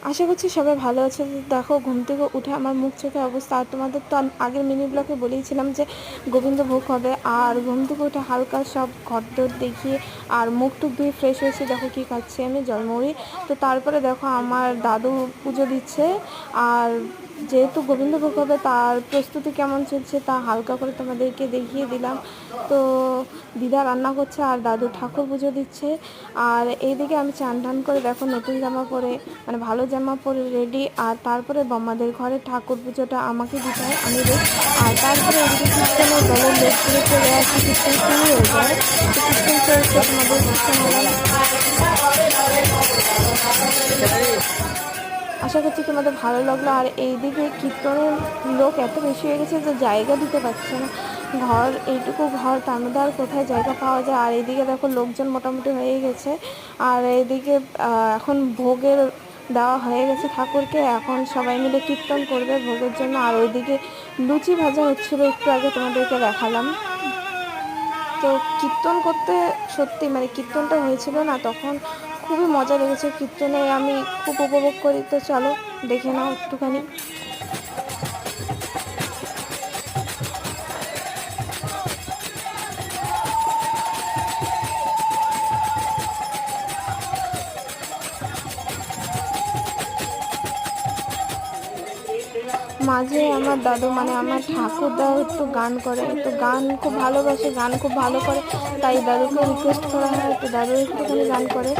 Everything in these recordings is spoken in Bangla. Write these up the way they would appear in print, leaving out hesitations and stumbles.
আশা করছি সবাই ভালো আছে। দেখো ঘুম থেকে উঠে আমার মুখ চোখের অবস্থা, আর তোমাদের তো আগের মিনি ব্লগে বলেইছিলাম যে গোবিন্দভোগ হবে। আর ঘুম থেকে উঠে হালকা সব ঘরদোর দেখিয়ে আর মুখ টুক ধুয়ে ফ্রেশ হয়েছি। দেখো কী খাচ্ছি আমি, জলমুড়ি। তো তারপরে দেখো আমার দাদু পুজো দিচ্ছে, আর যেহেতু গোবিন্দভোগ হবে তার প্রস্তুতি কেমন চলছে তা হালকা করে তোমাদেরকে দেখিয়ে দিলাম। তো দিদা রান্না করছে আর দাদু ঠাকুর পুজো দিচ্ছে। আর এইদিকে আমি চান টান করে দেখো নতুন জামা পরে, মানে ভালো জামা পরে রেডি। আর তারপরে বম্মাদের ঘরে ঠাকুর পুজোটা আমাকে দিতে হয়, আমি রে। আর তারপরে এদিকে কীর্তনের দলের লোকগুলো চলে আসে, কীর্তন শুরু হয়ে যায়। তো কীর্তন চলছে, তোমাদের আশা করছি তোমাদের ভালো লাগলো। আর এইদিকে কীর্তনের লোক এত বেশি হয়ে গেছে যে জায়গা দিতে পারছে না। ঘর এইটুকু ঘর তার মধ্যে আর কোথায় জায়গা পাওয়া যায়। আর এইদিকে দেখো লোকজন মোটামুটি হয়ে গেছে। আর এইদিকে এখন ভোগের দেওয়া হয়ে গেছে ঠাকুরকে, এখন সবাই মিলে কীর্তন করবে ভোগের জন্য। আর ওইদিকে লুচি ভাজা হচ্ছিলো, একটু আগে তোমাদেরকে দেখালাম। তো কীর্তন করতে সত্যি মানে কীর্তনটা হয়েছিল না তখন, খুবই মজা লেগেছে কীর্তনে, আমি খুব উপভোগ করি। তো চলো দেখে নাও একটুখানি। মাঝে আমার দাদু মানে আমার ঠাকুরদাও একটু গান করে, তো গান খুব ভালোবাসে, গান খুব ভালো করে, তাই দাদুকে রিকোয়েস্ট করা হয়, তো দাদু একটুখানি গান করে।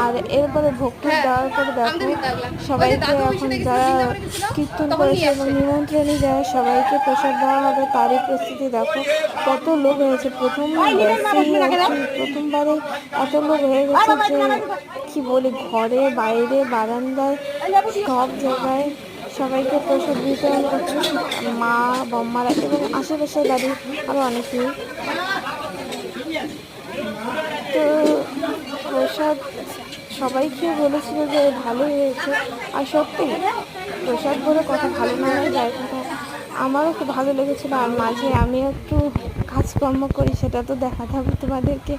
আর এরপরে ভোগ দেওয়ার পরে দেখো সবাইকে এখন যারা কীর্তন করেছে এবং নিমন্ত্রণী যারা সবাইকে প্রসাদ দেওয়া হবে তারই প্রস্তুতি দেখো। কত লোক হয়েছে, প্রথমবারে এত লোক হয়ে গেছে যে কি বলি, ঘরে বাইরে বারান্দায় সব জায়গায় সবাইকে প্রসাদ বিতরণ করছে মা বম্মারা এবং আশেপাশে দাঁড়িয়ে আরও অনেকেই। তো প্রসাদ সবাই খেয়ে বলেছিল যে ভালোই হয়েছে। আর সত্যি প্রসাদ বলে কথা ভালো না হয়ে যায়, কথা আমারও খুব ভালো লেগেছিলো। আর মাঝে আমি একটু কাজকর্ম করি, সেটা তো দেখাতে হবে তোমাদেরকে।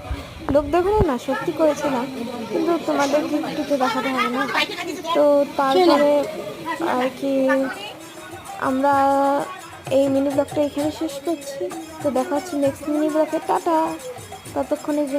লোক দেখানো না, সত্যি করেছিলাম, কিন্তু তোমাদেরকে একটু তো দেখাতে হবে না। তো তারপরে আর কি আমরা এই মিনি ব্লগটা এখানে শেষ করছি। তো দেখা হচ্ছে নেক্সট মিনি ব্লগে, টাটা। ততক্ষণে